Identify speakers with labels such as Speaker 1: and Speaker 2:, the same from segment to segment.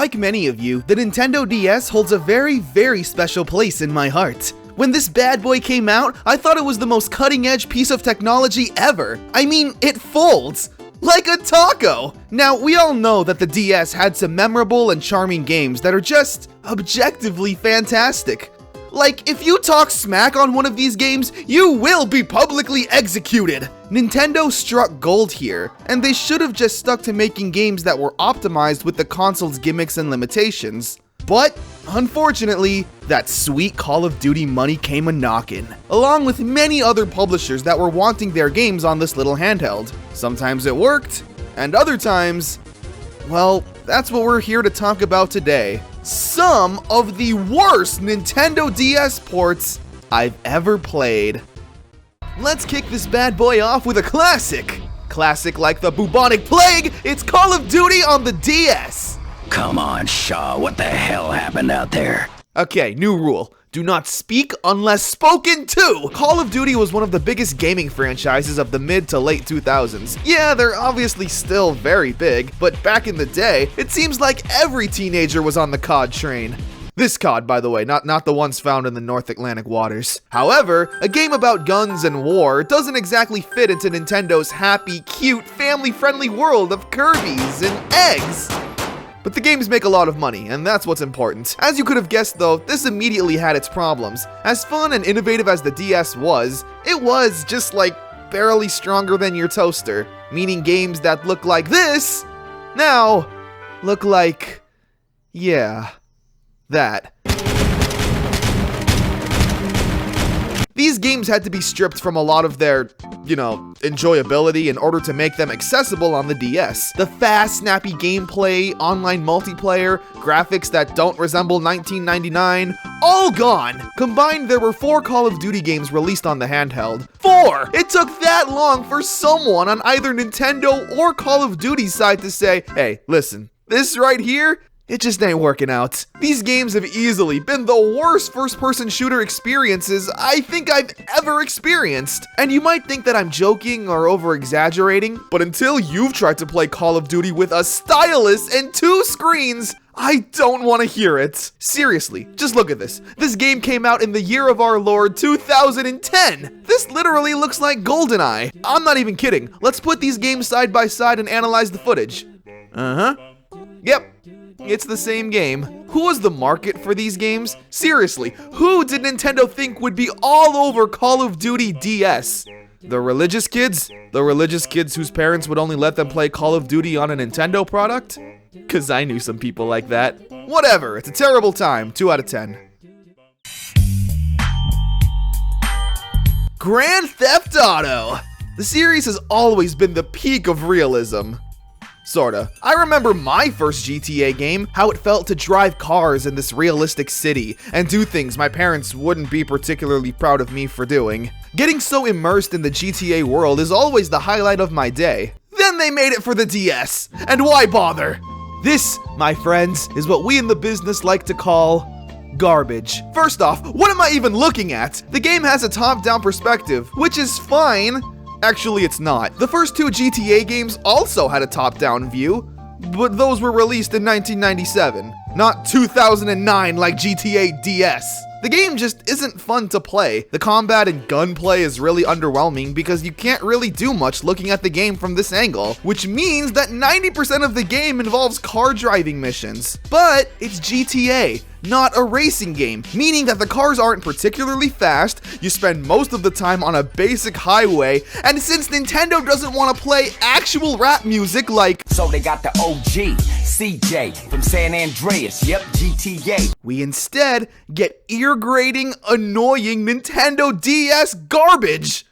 Speaker 1: Like many of you, the Nintendo DS holds a very, very special place in my heart. When this bad boy came out, I thought it was the most cutting-edge piece of technology ever. I mean, it folds like a taco! Now, we all know that the DS had some memorable and charming games that are just objectively fantastic. Like, if you talk smack on one of these games, you will be publicly executed! Nintendo struck gold here, and they should have just stuck to making games that were optimized with the console's gimmicks and limitations. But, unfortunately, that sweet Call of Duty money came a-knockin', along with many other publishers that were wanting their games on this little handheld. Sometimes it worked, and other times, well, that's what we're here to talk about today. Some of the worst Nintendo DS ports I've ever played. Let's kick this bad boy off with a classic. Classic like the bubonic plague, it's Call of Duty on the DS.
Speaker 2: Come on, Shaw, what the hell happened out there?
Speaker 1: Okay, new rule. Do not speak unless spoken to! Call of Duty was one of the biggest gaming franchises of the mid to late 2000s. Yeah, they're obviously still very big, but back in the day, it seems like every teenager was on the COD train. This COD, by the way, not the ones found in the North Atlantic waters. However, a game about guns and war doesn't exactly fit into Nintendo's happy, cute, family-friendly world of Kirby's and eggs. But the games make a lot of money, and that's what's important. As you could have guessed though, this immediately had its problems. As fun and innovative as the DS was, it was just like barely stronger than your toaster. Meaning games that look like this, now look like, yeah, that. These games had to be stripped from a lot of their, enjoyability in order to make them accessible on the DS. The fast, snappy gameplay, online multiplayer, graphics that don't resemble 1999, all gone! Combined, there were 4 Call of Duty games released on the handheld. 4! It took that long for someone on either Nintendo or Call of Duty's side to say, hey, listen, this right here, it just ain't working out. These games have easily been the worst first-person shooter experiences I think I've ever experienced. And you might think that I'm joking or over-exaggerating, but until you've tried to play Call of Duty with a stylus and 2 screens, I don't want to hear it. Seriously, just look at this. This game came out in the year of our Lord 2010. This literally looks like GoldenEye. I'm not even kidding. Let's put these games side by side and analyze the footage. Yep. It's the same game. Who was the market for these games? Seriously, who did Nintendo think would be all over Call of Duty DS? The religious kids? The religious kids whose parents would only let them play Call of Duty on a Nintendo product? 'Cause I knew some people like that. Whatever, it's a terrible time. 2 out of 10. Grand Theft Auto! The series has always been the peak of realism. Sorta. I remember my first GTA game, how it felt to drive cars in this realistic city and do things my parents wouldn't be particularly proud of me for doing. Getting so immersed in the GTA world is always the highlight of my day. Then they made it for the DS, and why bother? This, my friends, is what we in the business like to call garbage. First off, what am I even looking at? The game has a top-down perspective, which is fine. Actually, it's not. The first 2 GTA games also had a top-down view, but those were released in 1997, not 2009 like GTA DS. The game just isn't fun to play. The combat and gunplay is really underwhelming because you can't really do much looking at the game from this angle, which means that 90% of the game involves car driving missions. But it's GTA, not a racing game, meaning that the cars aren't particularly fast, you spend most of the time on a basic highway, and since Nintendo doesn't want to play actual rap music like
Speaker 2: So they got the OG, CJ, from San Andreas, yep, GTA.
Speaker 1: We instead get ear-grating, annoying Nintendo DS garbage!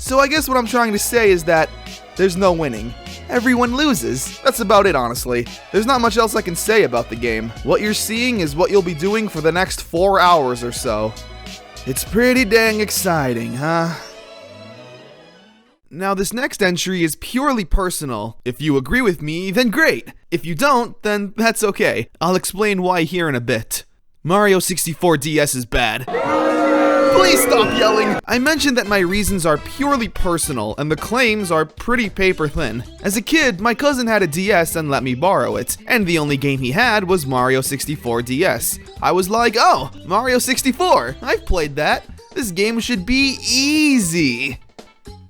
Speaker 1: So I guess what I'm trying to say is that there's no winning. Everyone loses. That's about it, honestly. There's not much else I can say about the game. What you're seeing is what you'll be doing for the next 4 hours or so. It's pretty dang exciting, huh? Now this next entry is purely personal. If you agree with me, then great. If you don't, then that's okay. I'll explain why here in a bit. Mario 64 DS is bad. Please stop yelling! I mentioned that my reasons are purely personal, and the claims are pretty paper thin. As a kid, my cousin had a DS and let me borrow it, and the only game he had was Mario 64 DS. I was like, oh, Mario 64, I've played that. This game should be easy.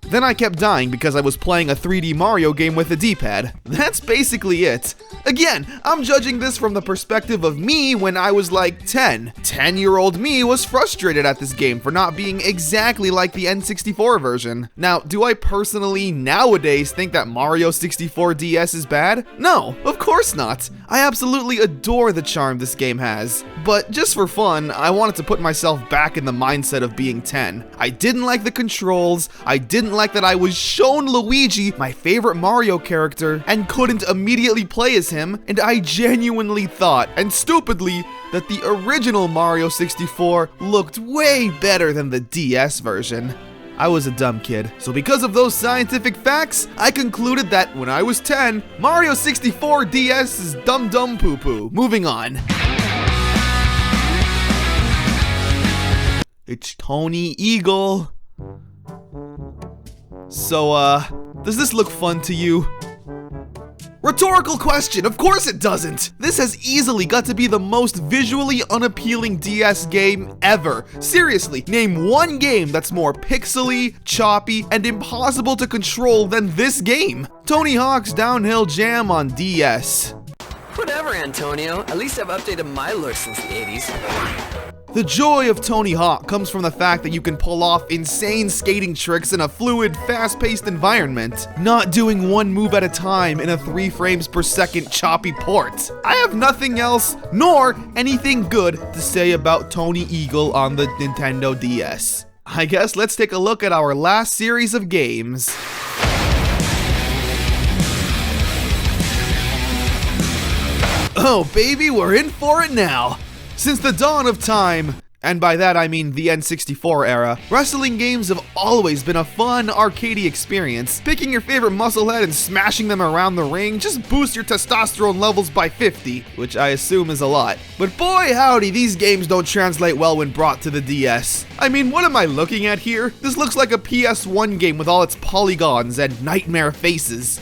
Speaker 1: Then I kept dying because I was playing a 3D Mario game with a D-pad. That's basically it. Again, I'm judging this from the perspective of me when I was like 10. 10-year-old me was frustrated at this game for not being exactly like the N64 version. Now, do I personally nowadays think that Mario 64 DS is bad? No, of course not. I absolutely adore the charm this game has. But just for fun, I wanted to put myself back in the mindset of being 10. I didn't like the controls, I didn't like that I was shown Luigi, my favorite Mario character, and couldn't immediately play as him, and I genuinely thought, and stupidly, that the original Mario 64 looked way better than the DS version. I was a dumb kid, so because of those scientific facts, I concluded that when I was 10, Mario 64 DS is dumb poo poo. Moving on. It's Tony Eagle. So, does this look fun to you? Rhetorical question, of course it doesn't! This has easily got to be the most visually unappealing DS game ever. Seriously, name one game that's more pixely, choppy, and impossible to control than this game. Tony Hawk's Downhill Jam on DS.
Speaker 3: Whatever, Antonio. At least I've updated my look since the 80s.
Speaker 1: The joy of Tony Hawk comes from the fact that you can pull off insane skating tricks in a fluid, fast-paced environment, not doing one move at a time in a 3 frames per second choppy port. I have nothing else, nor anything good to say about Tony Eagle on the Nintendo DS. I guess let's take a look at our last series of games. Oh baby, we're in for it now! Since the dawn of time, and by that I mean the N64 era, wrestling games have always been a fun, arcadey experience. Picking your favorite musclehead and smashing them around the ring just boosts your testosterone levels by 50, which I assume is a lot. But boy howdy, these games don't translate well when brought to the DS. I mean, what am I looking at here? This looks like a PS1 game with all its polygons and nightmare faces.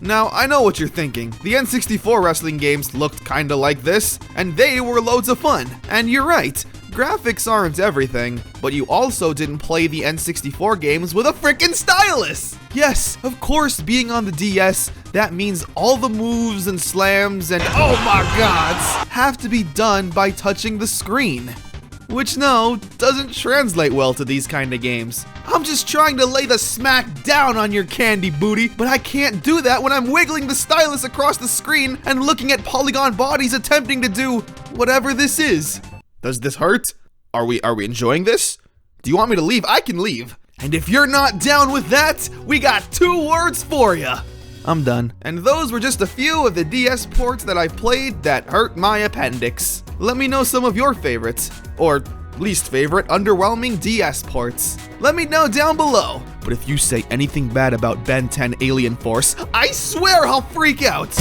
Speaker 1: Now, I know what you're thinking. The N64 wrestling games looked kinda like this, and they were loads of fun. And you're right, graphics aren't everything, but you also didn't play the N64 games with a frickin' stylus! Yes, of course, being on the DS, that means all the moves and slams and oh my gods have to be done by touching the screen. Which, no, doesn't translate well to these kind of games. I'm just trying to lay the smack down on your candy booty, but I can't do that when I'm wiggling the stylus across the screen and looking at polygon bodies attempting to do whatever this is. Does this hurt? Are we enjoying this? Do you want me to leave? I can leave. And if you're not down with that, we got 2 words for you. I'm done. And those were just a few of the DS ports that I've played that hurt my appendix. Let me know some of your favorites, or least favorite underwhelming DS ports. Let me know down below. But if you say anything bad about Ben 10 Alien Force, I swear I'll freak out!